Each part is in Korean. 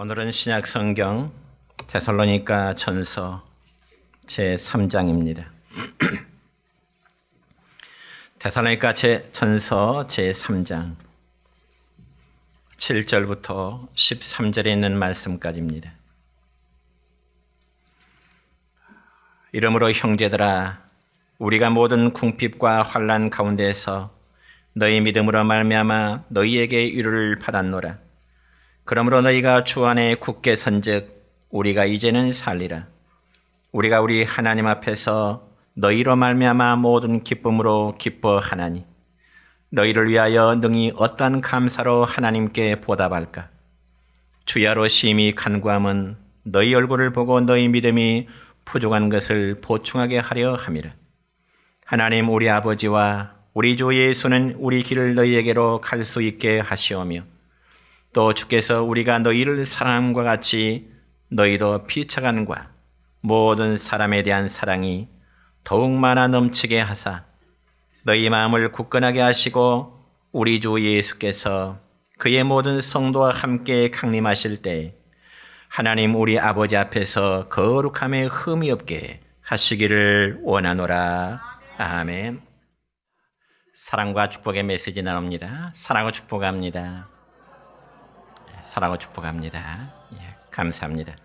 오늘은 신약 성경 데살로니가 전서 제3장입니다. 데살로니가 전서 제3장 7절부터 13절에 있는 말씀까지입니다. 이러므로 형제들아, 우리가 모든 궁핍과 환난 가운데에서 너희 믿음으로 말미암아 너희에게 위로를 받았노라. 그러므로 너희가 주 안에 굳게 선즉 우리가 이제는 살리라. 우리가 우리 하나님 앞에서 너희로 말미암아 모든 기쁨으로 기뻐하나니 너희를 위하여 능히 어떠한 감사로 하나님께 보답할까? 주야로 심히 간구함은 너희 얼굴을 보고 너희 믿음이 부족한 것을 보충하게 하려 함이라. 하나님 우리 아버지와 우리 주 예수는 우리 길을 너희에게로 갈 수 있게 하시오며 또 주께서 우리가 너희를 사랑함과 같이 너희도 피차간과 모든 사람에 대한 사랑이 더욱 많아 넘치게 하사 너희 마음을 굳건하게 하시고 우리 주 예수께서 그의 모든 성도와 함께 강림하실 때 하나님 우리 아버지 앞에서 거룩함에 흠이 없게 하시기를 원하노라. 아멘. 사랑과 축복의 메시지 나눕니다. 사랑과 축복합니다. 사랑하고 축복합니다. 감사합니다.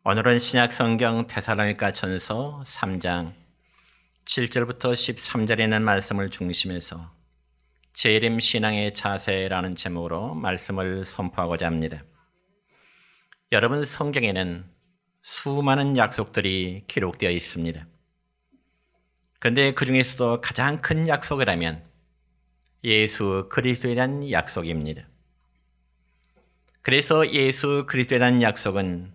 오늘은 신약성경 데살로니가 전서 3장 7절부터 13절에 있는 말씀을 중심해서 재림 신앙의 자세라는 제목으로 말씀을 선포하고자 합니다. 여러분, 성경에는 수많은 약속들이 기록되어 있습니다. 그런데 그 중에서도 가장 큰 약속이라면 예수 그리스도에 대한 약속입니다. 그래서 예수 그리스도에 대한 약속은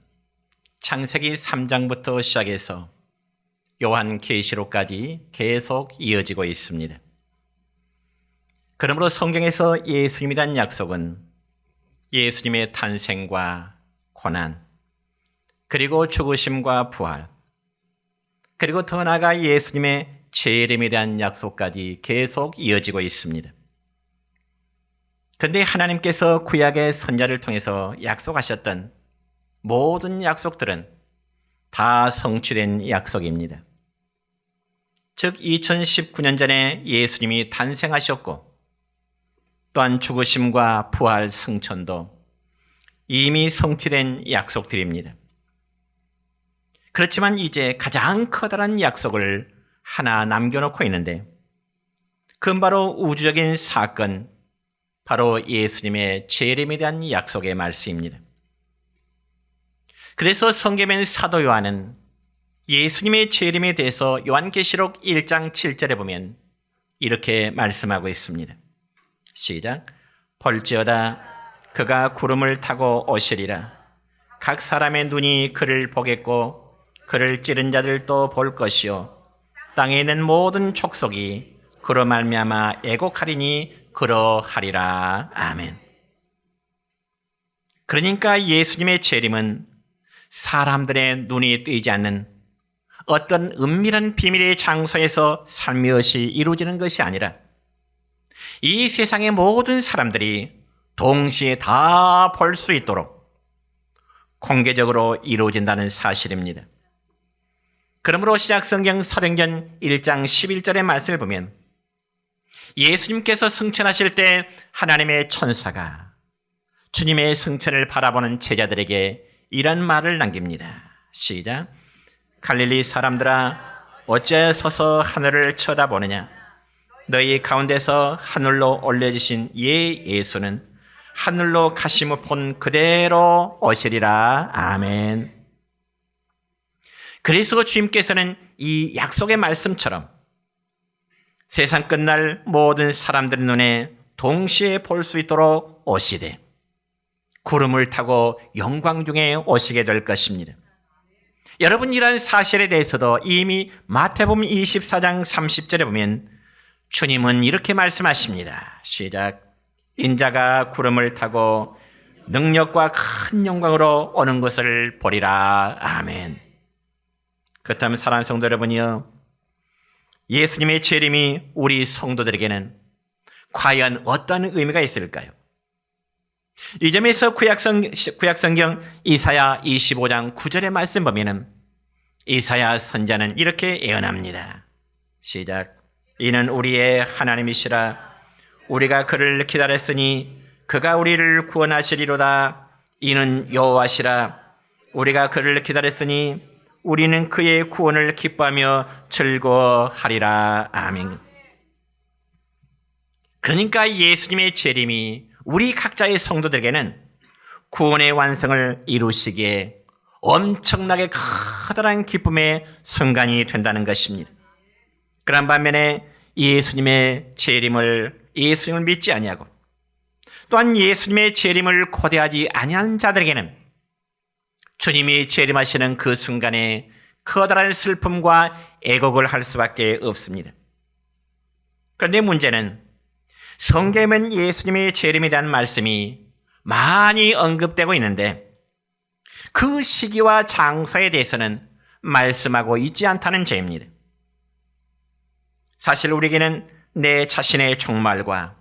창세기 3장부터 시작해서 요한계시록까지 계속 이어지고 있습니다. 그러므로 성경에서 예수님에 대한 약속은 예수님의 탄생과 고난, 그리고 죽으심과 부활, 그리고 더 나아가 예수님의 재림에 대한 약속까지 계속 이어지고 있습니다. 그런데 하나님께서 구약의 선지자를 통해서 약속하셨던 모든 약속들은 다 성취된 약속입니다. 즉 2019년 전에 예수님이 탄생하셨고 또한 죽으심과 부활 승천도 이미 성취된 약속들입니다. 그렇지만 이제 가장 커다란 약속을 하나 남겨놓고 있는데 그건 바로 우주적인 사건, 바로 예수님의 재림에 대한 약속의 말씀입니다. 그래서 성경의 사도 요한은 예수님의 재림에 대해서 요한계시록 1장 7절에 보면 이렇게 말씀하고 있습니다. 시작. 볼지어다 그가 구름을 타고 오시리라. 각 사람의 눈이 그를 보겠고 그를 찌른 자들도 볼 것이요 땅에 있는 모든 족속이 그로 말미암아 애곡하리니 그러하리라. 아멘. 그러니까 예수님의 재림은 사람들의 눈이 뜨이지 않는 어떤 은밀한 비밀의 장소에서 살며시 이루어지는 것이 아니라 이 세상의 모든 사람들이 동시에 다 볼 수 있도록 공개적으로 이루어진다는 사실입니다. 그러므로 신약성경 사도행전 1장 11절의 말씀을 보면 예수님께서 승천하실 때 하나님의 천사가 주님의 승천을 바라보는 제자들에게 이런 말을 남깁니다. 시작. 갈릴리 사람들아 어찌하여 서서 하늘을 쳐다보느냐. 너희 가운데서 하늘로 올려지신 예수는 하늘로 가심을 본 그대로 오시리라. 아멘. 그래서 주님께서는 이 약속의 말씀처럼 세상 끝날 모든 사람들의 눈에 동시에 볼 수 있도록 오시되 구름을 타고 영광 중에 오시게 될 것입니다. 여러분, 이런 사실에 대해서도 이미 마태복음 24장 30절에 보면 주님은 이렇게 말씀하십니다. 시작. 인자가 구름을 타고 능력과 큰 영광으로 오는 것을 보리라. 아멘. 그렇다면 사랑하는 성도 여러분이요, 예수님의 재림이 우리 성도들에게는 과연 어떤 의미가 있을까요? 이 점에서 구약성경 이사야 25장 9절의 말씀 보면은 이사야 선자는 이렇게 예언합니다. 시작. 이는 우리의 하나님이시라. 우리가 그를 기다렸으니 그가 우리를 구원하시리로다. 이는 여호와시라. 우리가 그를 기다렸으니 우리는 그의 구원을 기뻐하며 즐거워하리라. 아멘. 그러니까 예수님의 재림이 우리 각자의 성도들에게는 구원의 완성을 이루시기에 엄청나게 커다란 기쁨의 순간이 된다는 것입니다. 그런 반면에 예수님을 믿지 아니하고 또한 예수님의 재림을 고대하지 아니한 자들에게는 주님이 재림하시는 그 순간에 커다란 슬픔과 애곡을 할 수밖에 없습니다. 그런데 문제는 성경에는 예수님의 재림에 대한 말씀이 많이 언급되고 있는데 그 시기와 장소에 대해서는 말씀하고 있지 않다는 점입니다. 사실 우리에게는 내 자신의 종말과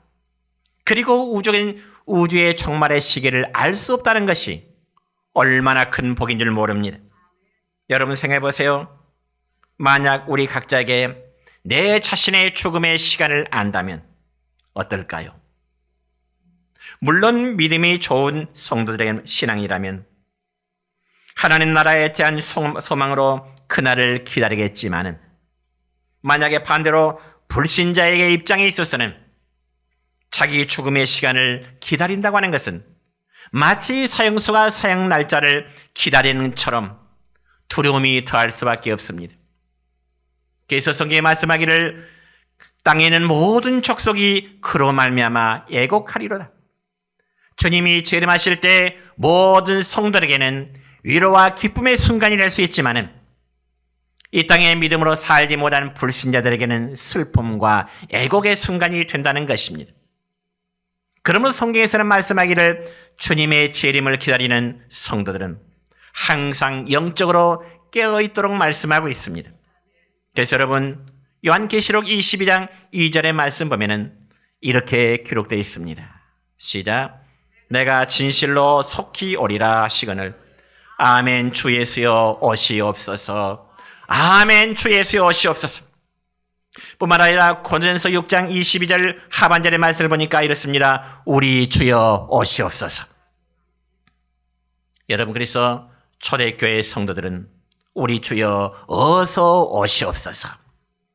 그리고 우주의 종말의 시기를 알 수 없다는 것이 얼마나 큰 복인 줄 모릅니다. 여러분 생각해 보세요. 만약 우리 각자에게 내 자신의 죽음의 시간을 안다면 어떨까요? 물론 믿음이 좋은 성도들의 신앙이라면 하나님 나라에 대한 소망으로 그날을 기다리겠지만은 만약에 반대로 불신자에게 입장에 있어서는 자기 죽음의 시간을 기다린다고 하는 것은 마치 사형수가 사형 날짜를 기다리는 것처럼 두려움이 더할 수밖에 없습니다. 그래서 성경에 말씀하기를 땅에는 모든 족속이 그로 말미암아 애곡하리로다. 주님이 재림하실 때 모든 성도에게는 위로와 기쁨의 순간이 될 수 있지만은 이 땅의 믿음으로 살지 못한 불신자들에게는 슬픔과 애곡의 순간이 된다는 것입니다. 그러면 성경에서는 말씀하기를 주님의 재림을 기다리는 성도들은 항상 영적으로 깨어있도록 말씀하고 있습니다. 그래서 여러분 요한계시록 22장 2절의 말씀 보면은 이렇게 기록되어 있습니다. 시작. 내가 진실로 속히 오리라 하시거늘 아멘 주 예수여 오시옵소서. 아멘 주 예수여 오시옵소서. 뿐만 아니라 고린도전서 6장 22절 하반절의 말씀을 보니까 이렇습니다. 우리 주여 오시옵소서. 여러분 그래서 초대교회 성도들은 우리 주여 어서 오시옵소서.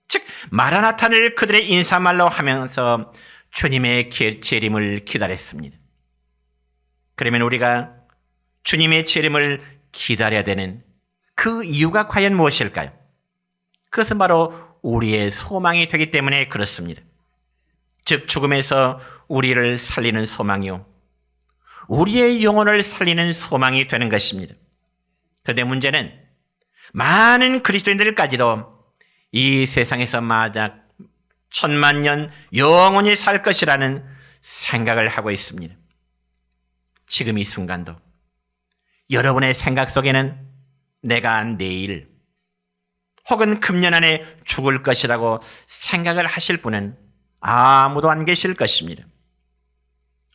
즉 마라나타를 그들의 인사말로 하면서 주님의 재림을 기다렸습니다. 그러면 우리가 주님의 재림을 기다려야 되는 그 이유가 과연 무엇일까요? 그것은 바로 우리의 소망이 되기 때문에 그렇습니다. 즉 죽음에서 우리를 살리는 소망이요 우리의 영혼을 살리는 소망이 되는 것입니다. 그런데 문제는 많은 그리스도인들까지도 이 세상에서 만약 1000만 년 영원히 살 것이라는 생각을 하고 있습니다. 지금 이 순간도 여러분의 생각 속에는 내가 내일 혹은 금년 안에 죽을 것이라고 생각을 하실 분은 아무도 안 계실 것입니다.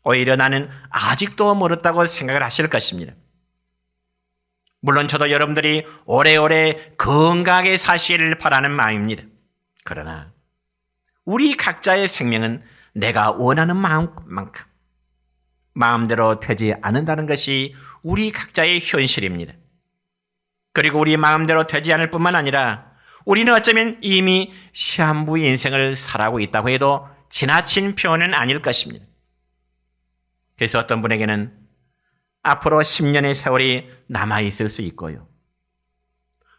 오히려 나는 아직도 멀었다고 생각을 하실 것입니다. 물론 저도 여러분들이 오래오래 건강하게 사시기를 바라는 마음입니다. 그러나 우리 각자의 생명은 내가 원하는 마음만큼 마음대로 되지 않는다는 것이 우리 각자의 현실입니다. 그리고 우리 마음대로 되지 않을 뿐만 아니라 우리는 어쩌면 이미 시한부 인생을 살아가고 있다고 해도 지나친 표현은 아닐 것입니다. 그래서 어떤 분에게는 앞으로 10년의 세월이 남아있을 수 있고요.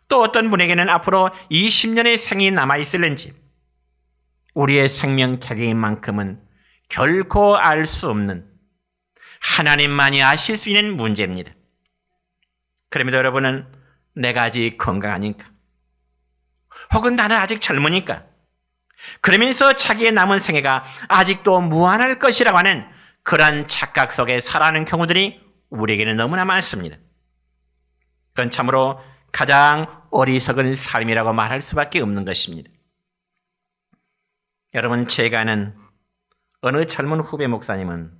또 어떤 분에게는 앞으로 20년의 생이 남아있을는지 우리의 생명 개개인 만큼은 결코 알 수 없는 하나님만이 아실 수 있는 문제입니다. 그럼에도 여러분은 내가 아직 건강하니까 혹은 나는 아직 젊으니까 그러면서 자기의 남은 생애가 아직도 무한할 것이라고 하는 그러한 착각 속에 살아가는 경우들이 우리에게는 너무나 많습니다. 그건 참으로 가장 어리석은 삶이라고 말할 수밖에 없는 것입니다. 여러분 제가 아는 어느 젊은 후배 목사님은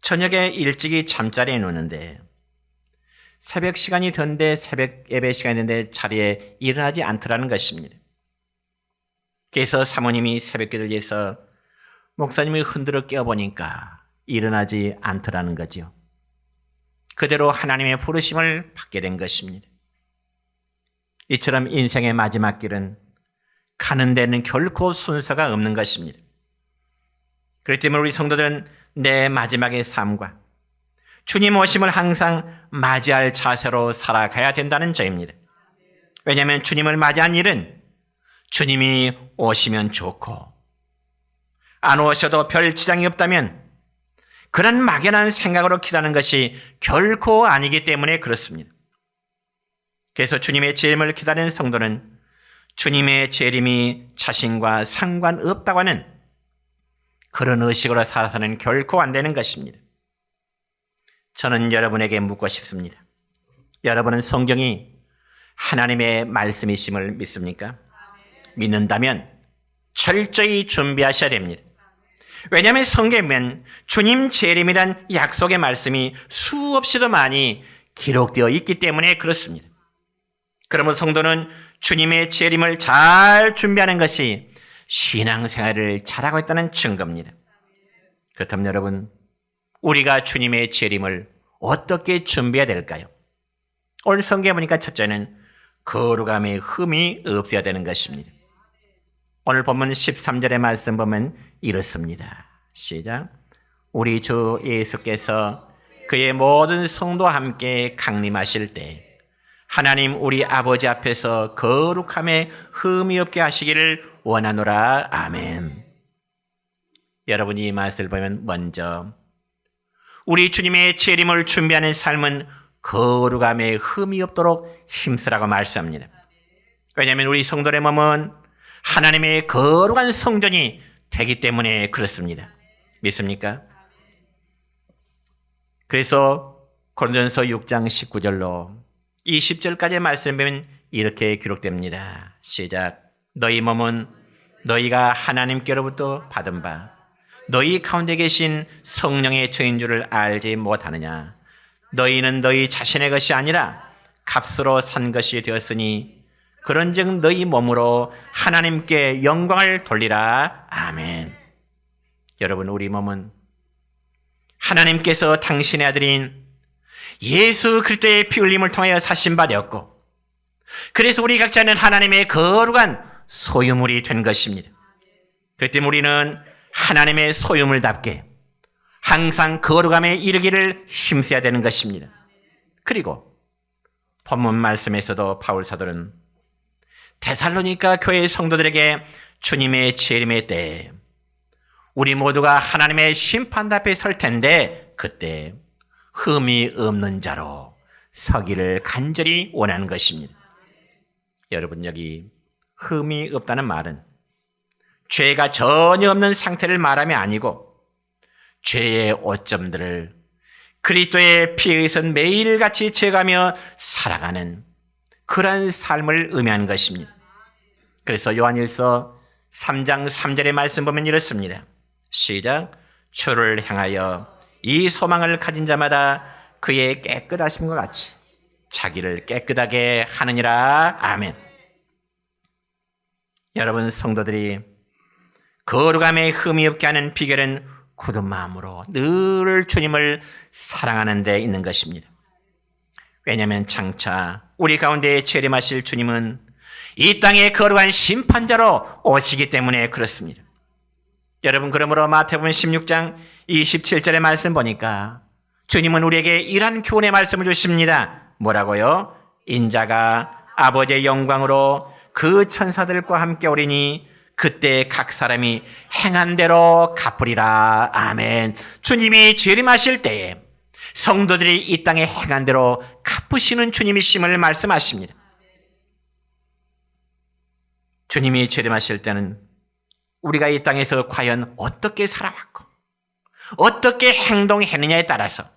저녁에 일찍이 잠자리에 누는데 새벽 시간이 됐는데 새벽 예배 시간이 됐는데 자리에 일어나지 않더라는 것입니다. 그래서 사모님이 새벽 기도를 위해서 목사님이 흔들어 깨워보니까 일어나지 않더라는 거죠. 그대로 하나님의 부르심을 받게 된 것입니다. 이처럼 인생의 마지막 길은 가는 데는 결코 순서가 없는 것입니다. 그렇기 때문에 우리 성도들은 내 마지막의 삶과 주님 오심을 항상 맞이할 자세로 살아가야 된다는 점입니다. 왜냐하면 주님을 맞이한 일은 주님이 오시면 좋고 안 오셔도 별 지장이 없다면 그런 막연한 생각으로 기도하는 것이 결코 아니기 때문에 그렇습니다. 그래서 주님의 재림을 기다리는 성도는 주님의 재림이 자신과 상관없다고 하는 그런 의식으로 살아서는 결코 안 되는 것입니다. 저는 여러분에게 묻고 싶습니다. 여러분은 성경이 하나님의 말씀이심을 믿습니까? 믿는다면 철저히 준비하셔야 됩니다. 왜냐하면 성경에는 주님 재림이란 약속의 말씀이 수없이도 많이 기록되어 있기 때문에 그렇습니다. 그러므로 성도는 주님의 재림을 잘 준비하는 것이 신앙생활을 잘하고 있다는 증거입니다. 그렇다면 여러분, 우리가 주님의 재림을 어떻게 준비해야 될까요? 오늘 성경에 보니까 첫째는 거룩함의 흠이 없어야 되는 것입니다. 오늘 본문 13절의 말씀 보면 이렇습니다. 시작. 우리 주 예수께서 그의 모든 성도와 함께 강림하실 때 하나님 우리 아버지 앞에서 거룩함에 흠이 없게 하시기를 원하노라. 아멘. 여러분이 이 말씀을 보면 먼저 우리 주님의 재림을 준비하는 삶은 거룩함에 흠이 없도록 힘쓰라고 말씀합니다. 왜냐하면 우리 성도의 몸은 하나님의 거룩한 성전이 되기 때문에 그렇습니다. 믿습니까? 그래서 고린도전서 6장 19절로 20절까지의 말씀을 보면 이렇게 기록됩니다. 시작. 너희 몸은 너희가 하나님께로부터 받은 바 너희 가운데 계신 성령의 처인 줄을 알지 못하느냐. 너희는 너희 자신의 것이 아니라 값으로 산 것이 되었으니 그런즉 너희 몸으로 하나님께 영광을 돌리라. 아멘. 여러분, 우리 몸은 하나님께서 당신의 아들인 예수 그리스도의 피 흘림을 통하여 사신 바 되었고, 그래서 우리 각자는 하나님의 거룩한 소유물이 된 것입니다. 그렇기 때문에 우리는 하나님의 소유물답게 항상 거룩함에 이르기를 힘써야 되는 것입니다. 그리고 본문 말씀에서도 바울 사도는 데살로니가 교회의 성도들에게 주님의 재림의 때에 우리 모두가 하나님의 심판대 앞에 설 텐데 그때 흠이 없는 자로 서기를 간절히 원하는 것입니다. 여러분, 여기 흠이 없다는 말은 죄가 전혀 없는 상태를 말함이 아니고 죄의 오점들을 그리스도의 피에 의해서 매일같이 채가며 살아가는 그런 삶을 의미하는 것입니다. 그래서 요한일서 3장 3절의 말씀 보면 이렇습니다. 시작. 주를 향하여 이 소망을 가진 자마다 그의 깨끗하심과 같이 자기를 깨끗하게 하느니라. 아멘. 여러분, 성도들이 거룩함에 흠이 없게 하는 비결은 굳은 마음으로 늘 주님을 사랑하는 데 있는 것입니다. 왜냐하면 장차 우리 가운데 재림하실 주님은 이 땅의 거룩한 심판자로 오시기 때문에 그렇습니다. 여러분, 그러므로 마태복음 16장 27절의 말씀 보니까 주님은 우리에게 이러한 교훈의 말씀을 주십니다. 뭐라고요? 인자가 아버지의 영광으로 그 천사들과 함께 오리니 그때 각 사람이 행한 대로 갚으리라. 아멘. 주님이 재림하실 때에 성도들이 이 땅에 행한 대로 갚으시는 주님이심을 말씀하십니다. 주님이 재림하실 때는 우리가 이 땅에서 과연 어떻게 살아왔고 어떻게 행동했느냐에 따라서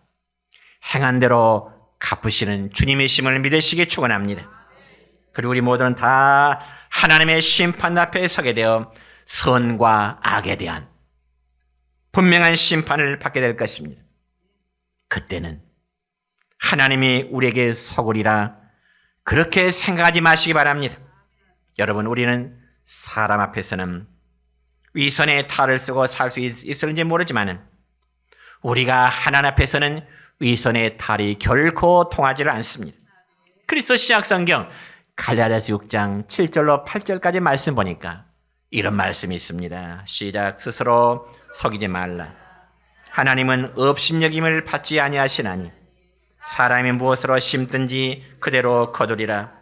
행한 대로 갚으시는 주님이심을 믿으시기 축원합니다. 그리고 우리 모두는 다 하나님의 심판 앞에 서게 되어 선과 악에 대한 분명한 심판을 받게 될 것입니다. 그때는 하나님이 우리에게 속으리라 그렇게 생각하지 마시기 바랍니다. 여러분, 우리는 사람 앞에서는 위선의 탈을 쓰고 살 수 있을지 모르지만 우리가 하나님 앞에서는 위선의 탈이 결코 통하지를 않습니다. 그래서 신약성경 갈라디아서 6장 7절로 8절까지 말씀 보니까 이런 말씀이 있습니다. 시작. 스스로 속이지 말라. 하나님은 업신여김을 받지 아니하시나니 사람이 무엇으로 심든지 그대로 거두리라.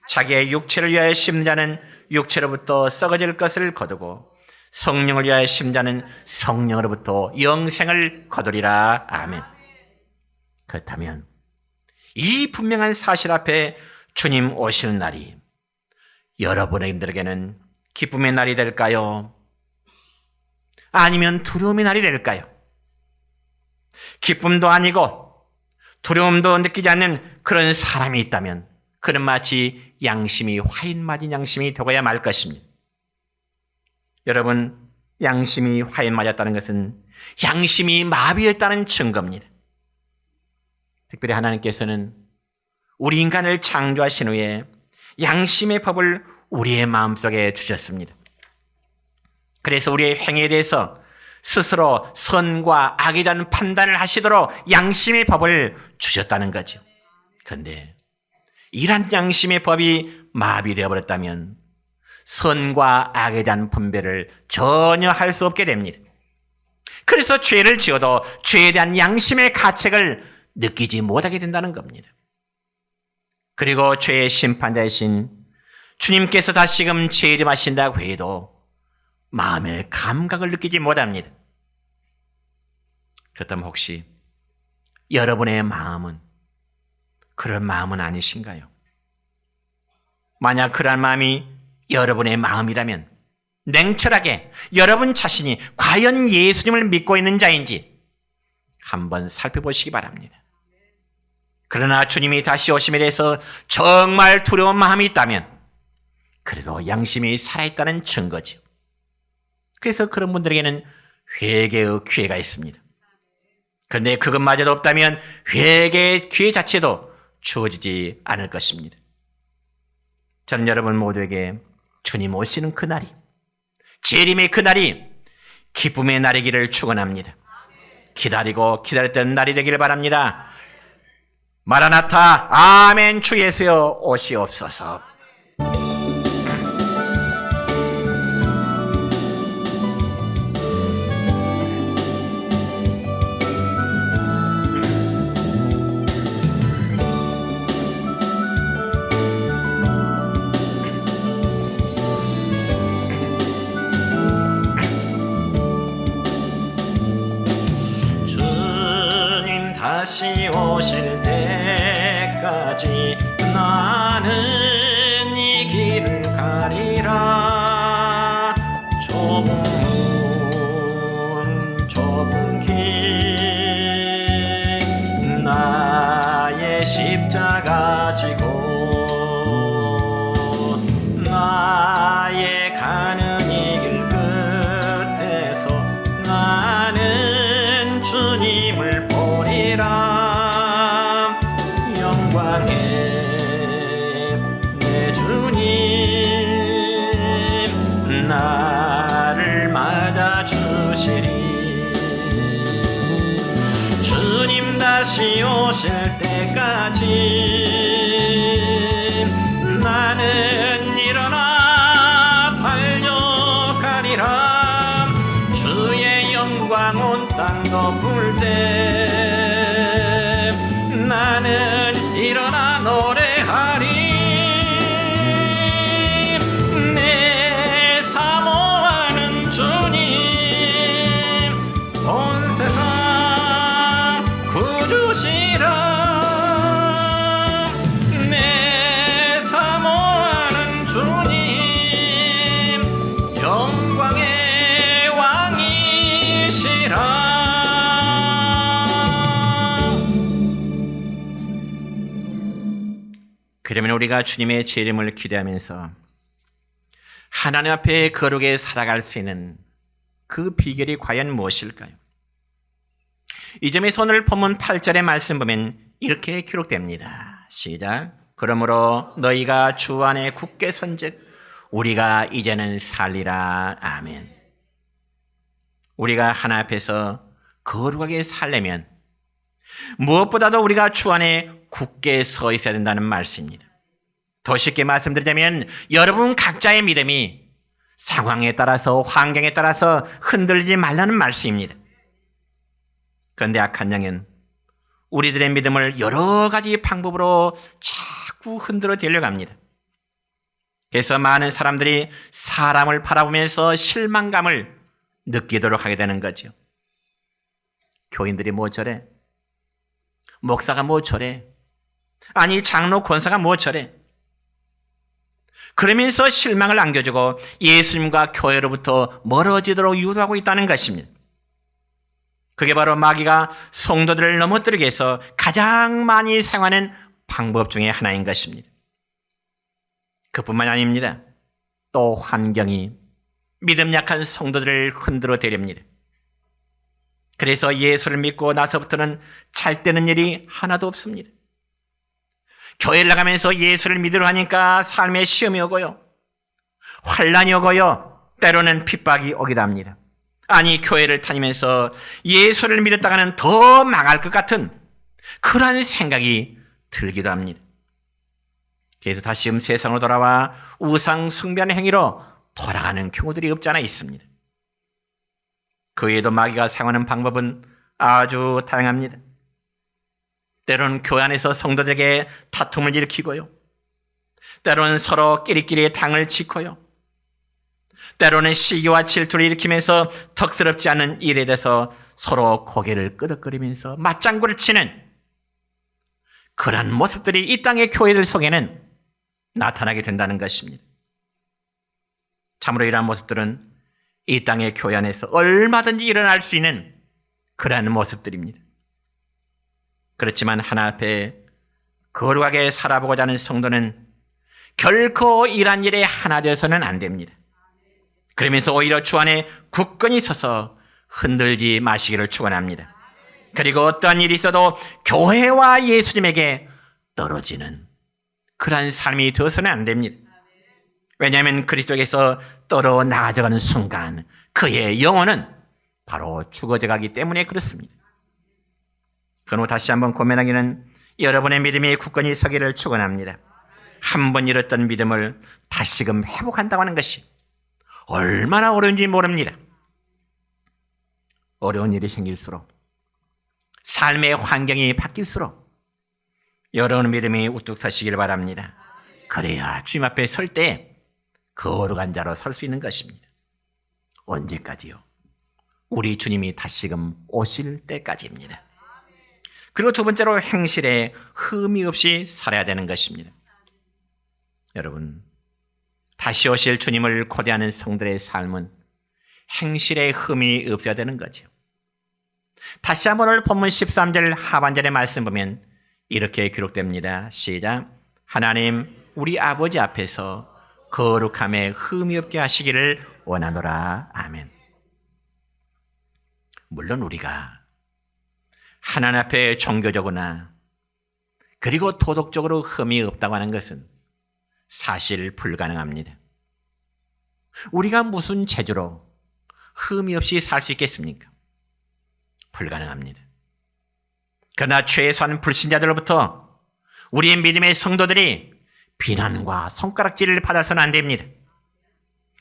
자기의 육체를 위하여 심는 자는 육체로부터 썩어질 것을 거두고 성령을 위하여 심는 자는 성령으로부터 영생을 거두리라. 아멘. 그렇다면 이 분명한 사실 앞에 주님 오시는 날이 여러분들에게는 기쁨의 날이 될까요? 아니면 두려움의 날이 될까요? 기쁨도 아니고 두려움도 느끼지 않는 그런 사람이 있다면 그는 마치 양심이 화인 맞은 양심이 되어야 말 것입니다. 여러분, 양심이 화인 맞았다는 것은 양심이 마비했다는 증거입니다. 특별히 하나님께서는 우리 인간을 창조하신 후에 양심의 법을 우리의 마음속에 주셨습니다. 그래서 우리의 행위에 대해서 스스로 선과 악에 대한 판단을 하시도록 양심의 법을 주셨다는 거죠. 그런데 이런 양심의 법이 마비되어 버렸다면 선과 악에 대한 분별을 전혀 할 수 없게 됩니다. 그래서 죄를 지어도 죄에 대한 양심의 가책을 느끼지 못하게 된다는 겁니다. 그리고 죄의 심판자이신 주님께서 다시금 재림하신다고 해도 마음의 감각을 느끼지 못합니다. 그렇다면 혹시 여러분의 마음은 그런 마음은 아니신가요? 만약 그런 마음이 여러분의 마음이라면 냉철하게 여러분 자신이 과연 예수님을 믿고 있는 자인지 한번 살펴보시기 바랍니다. 그러나 주님이 다시 오심에 대해서 정말 두려운 마음이 있다면 그래도 양심이 살아있다는 증거죠. 그래서 그런 분들에게는 회개의 기회가 있습니다. 그런데 그것마저도 없다면 회개의 기회 자체도 주어지지 않을 것입니다. 저는 여러분 모두에게 주님 오시는 그날이, 재림의 그날이 기쁨의 날이기를 축원합니다. 기다리고 기다렸던 날이 되기를 바랍니다. 마라나타, 아멘. 주 예수여 오시옵소서. 다시 오실 때까지 나는 이 길을 가리라. 좁은 길 나의 십자가 지고 나의 가는 이 길 끝에서 나는 주님을 영광의 내 주님 나를 맞아주시리. 주님 다시 오실 때까지 나는 일어나 달려가리라. 주의 영광 온 땅 덮을 때 나는 일어나 노래하리. 내 사모하는 주님 온 세상 구주시라. 내 사모하는 주님 영광의 왕이시라. 그러면 우리가 주님의 재림을 기대하면서 하나님 앞에 거룩에 살아갈 수 있는 그 비결이 과연 무엇일까요? 이 점에서 오늘 본문 8절의 말씀 보면 이렇게 기록됩니다. 시작. 그러므로 너희가 주 안에 굳게 선즉 우리가 이제는 살리라. 아멘. 우리가 하나 앞에서 거룩하게 살려면 무엇보다도 우리가 주 안에 굳게 서 있어야 된다는 말씀입니다. 더 쉽게 말씀드리자면 여러분 각자의 믿음이 상황에 따라서 환경에 따라서 흔들리지 말라는 말씀입니다. 그런데 악한 영은 우리들의 믿음을 여러 가지 방법으로 자꾸 흔들어 대려갑니다. 그래서 많은 사람들이 사람을 바라보면서 실망감을 느끼도록 하게 되는 거죠. 교인들이 뭐 저래? 목사가 뭐 저래? 아니 장로 권사가 뭐 저래? 그러면서 실망을 안겨주고 예수님과 교회로부터 멀어지도록 유도하고 있다는 것입니다. 그게 바로 마귀가 성도들을 넘어뜨리기 위해서 가장 많이 사용하는 방법 중에 하나인 것입니다. 그뿐만이 아닙니다. 또 환경이 믿음 약한 성도들을 흔들어 대립니다. 그래서 예수를 믿고 나서부터는 잘 되는 일이 하나도 없습니다. 교회를 나가면서 예수를 믿으려 하니까 삶에 시험이 오고요. 환난이 오고요. 때로는 핍박이 오기도 합니다. 아니 교회를 다니면서 예수를 믿었다가는 더 망할 것 같은 그런 생각이 들기도 합니다. 그래서 다시 세상으로 돌아와 우상 숭배하는 행위로 돌아가는 경우들이 없지 않아 있습니다. 그 외에도 마귀가 사용하는 방법은 아주 다양합니다. 때로는 교회 안에서 성도들에게 다툼을 일으키고요. 때로는 서로 끼리끼리 당을 짓고요. 때로는 시기와 질투를 일으키면서 덕스럽지 않은 일에 대해서 서로 고개를 끄덕거리면서 맞장구를 치는 그런 모습들이 이 땅의 교회들 속에는 나타나게 된다는 것입니다. 참으로 이러한 모습들은 이 땅의 교회 안에서 얼마든지 일어날 수 있는 그러한 모습들입니다. 그렇지만 하나 앞에 거룩하게 살아보고자 하는 성도는 결코 이러한 일에 하나 되어서는 안 됩니다. 그러면서 오히려 주 안에 굳건히 서서 흔들지 마시기를 축원합니다. 그리고 어떠한 일이 있어도 교회와 예수님에게 떨어지는 그러한 삶이 되어서는 안 됩니다. 왜냐하면 그리스도에게서 떨어 나아져가는 순간 그의 영혼은 바로 죽어져가기 때문에 그렇습니다. 그러므로 다시 한번 고민하기는 여러분의 믿음이 굳건히 서기를 축원합니다. 한 번 잃었던 믿음을 다시금 회복한다고 하는 것이 얼마나 어려운지 모릅니다. 어려운 일이 생길수록 삶의 환경이 바뀔수록 여러분의 믿음이 우뚝 서시길 바랍니다. 그래야 주님 앞에 설 때 거룩한 자로 설 수 있는 것입니다. 언제까지요? 우리 주님이 다시금 오실 때까지입니다. 그리고 두 번째로 행실에 흠이 없이 살아야 되는 것입니다. 여러분, 다시 오실 주님을 고대하는 성들의 삶은 행실에 흠이 없어야 되는 거죠. 다시 한번 오늘 본문 13절 하반절의 말씀 보면 이렇게 기록됩니다. 시작. 하나님 우리 아버지 앞에서 거룩함에 흠이 없게 하시기를 원하노라. 아멘. 물론 우리가 하나님 앞에 종교적으로나 그리고 도덕적으로 흠이 없다고 하는 것은 사실 불가능합니다. 우리가 무슨 재주로 흠이 없이 살 수 있겠습니까? 불가능합니다. 그러나 최소한 불신자들로부터 우리의 믿음의 성도들이 비난과 손가락질을 받아서는 안 됩니다.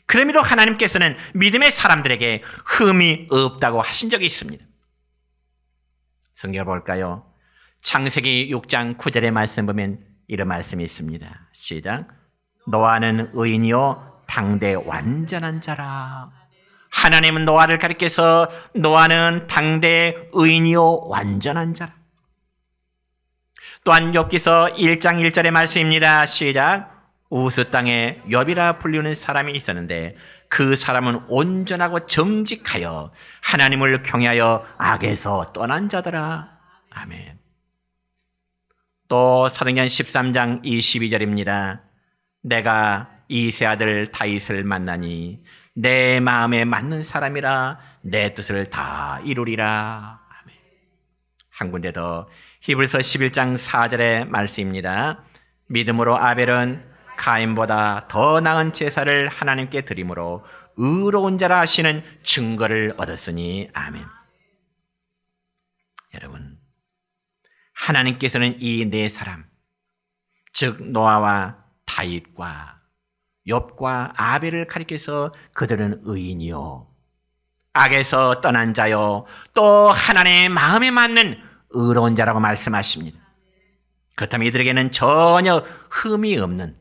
그럼에도 하나님께서는 믿음의 사람들에게 흠이 없다고 하신 적이 있습니다. 성경을 볼까요? 창세기 6장 9절의 말씀 보면 이런 말씀이 있습니다. 시작. 노아는 의인이요 당대 완전한 자라. 하나님은 노아를 가리켜서 노아는 당대 의인이요 완전한 자라. 또한 욥기서 1장 1절의 말씀입니다. 시작. 우스 땅에 욥이라 불리는 사람이 있었는데 그 사람은 온전하고 정직하여 하나님을 경외하여 악에서 떠난 자더라. 아멘. 또 사도행전 13장 22절입니다. 내가 이세 아들 다윗을 만나니 내 마음에 맞는 사람이라 내 뜻을 다 이루리라. 아멘. 한 군데 더 히브리서 11장 4절의 말씀입니다. 믿음으로 아벨은 가인보다 더 나은 제사를 하나님께 드림으로 의로운 자라 하시는 증거를 얻었으니 아멘. 여러분, 하나님께서는 이 네 사람, 즉 노아와 다윗과 욥과 아벨을 가리켜서 그들은 의인이요 악에서 떠난 자요 또 하나님의 마음에 맞는 의로운 자라고 말씀하십니다. 그렇다면 이들에게는 전혀 흠이 없는,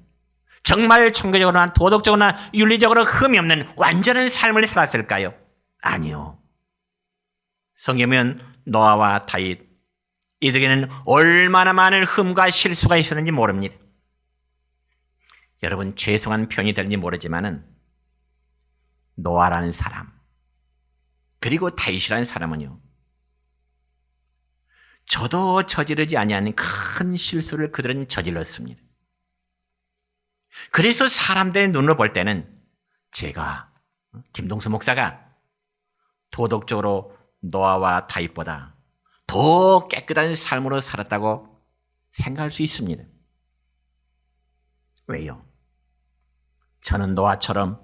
정말 종교적으로나 도덕적으로나 윤리적으로 흠이 없는 완전한 삶을 살았을까요? 아니요. 성경은 노아와 다윗, 이들에게는 얼마나 많은 흠과 실수가 있었는지 모릅니다. 여러분, 죄송한 표현이 될지 모르지만은 노아라는 사람 그리고 다윗이라는 사람은요, 저도 저지르지 아니하는 큰 실수를 그들은 저질렀습니다. 그래서 사람들의 눈으로 볼 때는 제가, 김동수 목사가 도덕적으로 노아와 다윗보다 더 깨끗한 삶으로 살았다고 생각할 수 있습니다. 왜요? 저는 노아처럼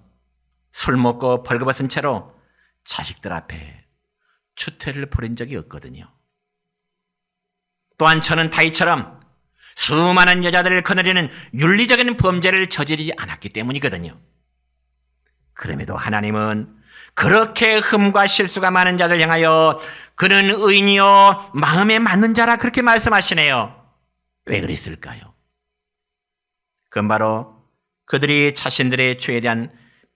술 먹고 벌거벗은 채로 자식들 앞에 추태를 벌인 적이 없거든요. 또한 저는 다윗처럼 수많은 여자들을 거느리는 윤리적인 범죄를 저지르지 않았기 때문이거든요. 그럼에도 하나님은 그렇게 흠과 실수가 많은 자들 향하여 그는 의인이요 마음에 맞는 자라 그렇게 말씀하시네요. 왜 그랬을까요? 그건 바로 그들이 자신들의 죄에 대한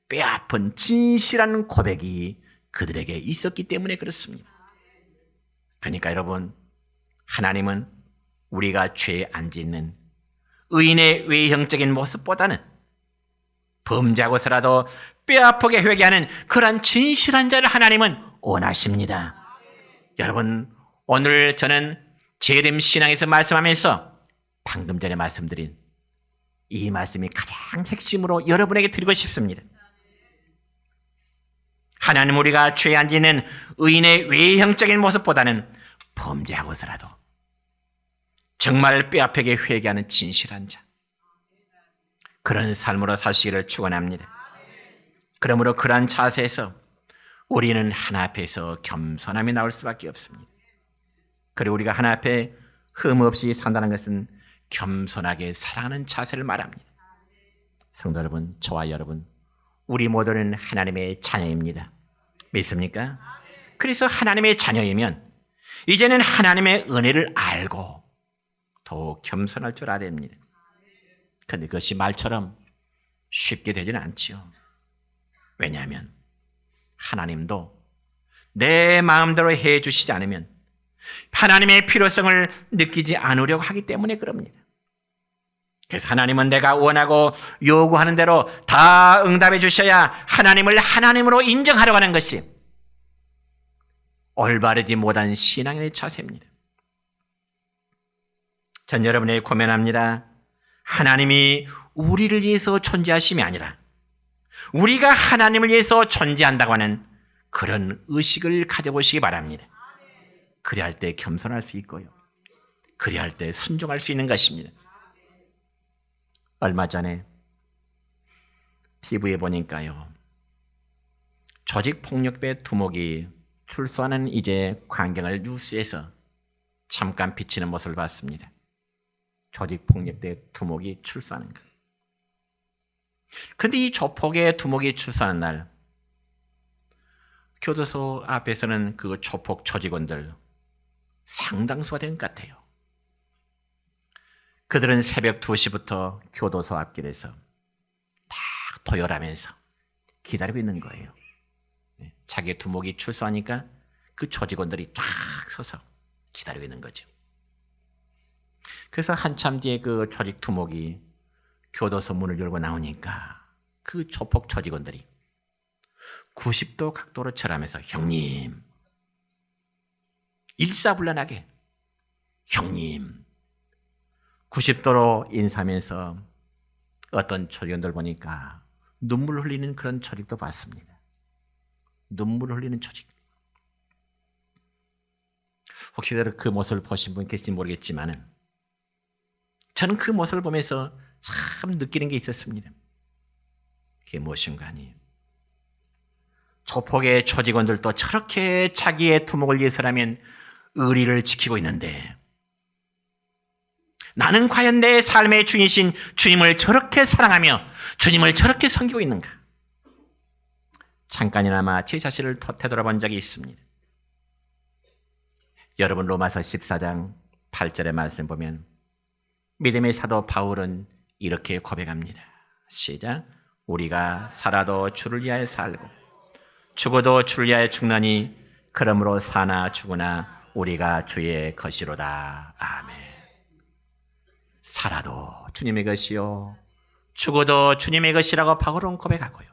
뼈아픈 진실한 고백이 그들에게 있었기 때문에 그렇습니다. 그러니까 여러분, 하나님은 우리가 죄에 안 짓는 의인의 외형적인 모습보다는 범죄하고서라도 뼈아프게 회개하는 그런 진실한 자를 하나님은 원하십니다. 여러분, 오늘 저는 재림 신앙에서 말씀하면서 방금 전에 말씀드린 이 말씀이 가장 핵심으로 여러분에게 드리고 싶습니다. 하나님, 우리가 죄에 안 짓는 의인의 외형적인 모습보다는 범죄하고서라도 정말 뼈아프게 회개하는 진실한 자, 그런 삶으로 사시기를 축원합니다. 그러므로 그러한 자세에서 우리는 하나 앞에서 겸손함이 나올 수밖에 없습니다. 그리고 우리가 하나 앞에 흠 없이 산다는 것은 겸손하게 살아가는 자세를 말합니다. 성도 여러분, 저와 여러분, 우리 모두는 하나님의 자녀입니다. 믿습니까? 그래서 하나님의 자녀이면 이제는 하나님의 은혜를 알고 더욱 겸손할 줄 알아야 됩니다. 그런데 그것이 말처럼 쉽게 되지는 않지요. 왜냐하면 하나님도 내 마음대로 해주시지 않으면 하나님의 필요성을 느끼지 않으려고 하기 때문에 그럽니다. 그래서 하나님은 내가 원하고 요구하는 대로 다 응답해 주셔야 하나님을 하나님으로 인정하려고 하는 것이 올바르지 못한 신앙의 자세입니다. 전 여러분에게 고면합니다. 하나님이 우리를 위해서 존재하심이 아니라 우리가 하나님을 위해서 존재한다고 하는 그런 의식을 가져보시기 바랍니다. 그래야 할 때 겸손할 수 있고요, 그래야 할 때 순종할 수 있는 것입니다. 얼마 전에 TV에 보니까요, 조직폭력배 두목이 출소하는 이제 광경을 뉴스에서 잠깐 비치는 모습을 봤습니다. 조직폭력배 두목이 출소하는 것. 그런데 이 조폭의 두목이 출소하는 날, 교도소 앞에서는 그 조폭 조직원들 상당수가 된 것 같아요. 그들은 새벽 2시부터 교도소 앞길에서 딱 도열하면서 기다리고 있는 거예요. 자기 두목이 출소하니까 그 조직원들이 딱 서서 기다리고 있는 거죠. 그래서 한참 뒤에 그 조직 두목이 교도소 문을 열고 나오니까 그 조폭 조직원들이 90도 각도로 절하면서 형님, 일사불란하게 형님 90도로 인사하면서 어떤 조직원들 보니까 눈물 흘리는 그런 조직도 봤습니다. 눈물 흘리는 조직. 혹시라도 그 모습을 보신 분 계실지 모르겠지만은 저는 그 모습을 보면서 참 느끼는 게 있었습니다. 그게 무엇인가 하니 조폭의 조직원들도 저렇게 자기의 두목을 위해서라면 의리를 지키고 있는데 나는 과연 내 삶의 주인이신 주님을 저렇게 사랑하며 주님을 저렇게 섬기고 있는가? 잠깐이나마 제 자신을 되돌아본 적이 있습니다. 여러분 로마서 14장 8절의 말씀 보면 믿음의 사도 바울은 이렇게 고백합니다. 시작. 우리가 살아도 주를 위하여 살고 죽어도 주를 위하여 죽나니 그러므로 사나 죽으나 우리가 주의 것이로다. 아멘. 살아도 주님의 것이요 죽어도 주님의 것이라고 바울은 고백하고요.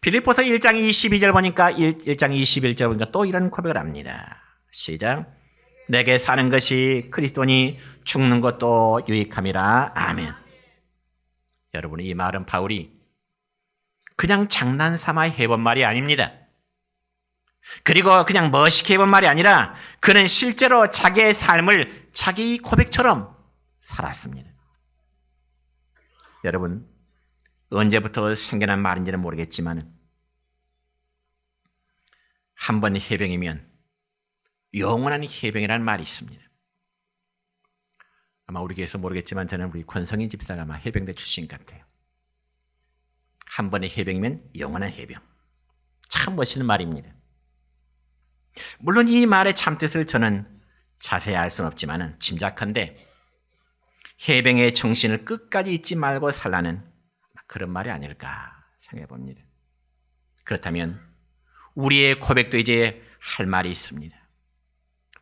빌립보서 1장 22절 보니까 1장 21절 보니까 또 이런 고백을 합니다. 시작. 내게 사는 것이 그리스도니 죽는 것도 유익함이라. 아멘. 여러분 이 말은 바울이 그냥 장난삼아 해본 말이 아닙니다. 그리고 그냥 멋있게 해본 말이 아니라 그는 실제로 자기의 삶을 자기 고백처럼 살았습니다. 여러분 언제부터 생겨난 말인지는 모르겠지만 한 번 해병이면 영원한 해병이라는 말이 있습니다. 아마 우리 교회에서 모르겠지만 저는 우리 권성인 집사가 아마 해병대 출신 같아요. 한 번의 해병이면 영원한 해병. 참 멋있는 말입니다. 물론 이 말의 참뜻을 저는 자세히 알 수는 없지만 짐작한데 해병의 정신을 끝까지 잊지 말고 살라는 그런 말이 아닐까 생각해 봅니다. 그렇다면 우리의 고백도 이제 할 말이 있습니다.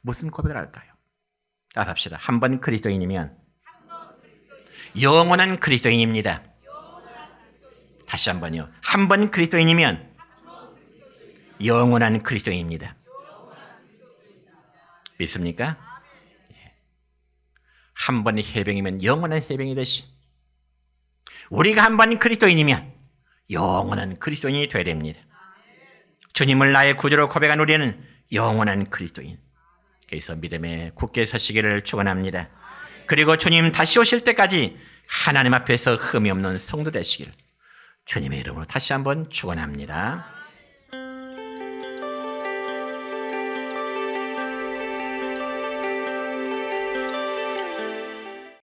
무슨 고백을 할까요? 따라서 합시다. 한 번 그리스도인이면 영원한 그리스도인입니다. 다시 한 번요. 한 번 그리스도인이면 영원한 그리스도인입니다. 믿습니까? 한 번의 해병이면 영원한 해병이듯이 우리가 한 번 그리스도인이면 영원한 그리스도인이 되어야 됩니다. 주님을 나의 구주로 고백한 우리는 영원한 그리스도인. 그래서 믿음에 굳게 서시기를 축원합니다. 그리고 주님 다시 오실 때까지 하나님 앞에서 흠이 없는 성도 되시기를 주님의 이름으로 다시 한번 축원합니다.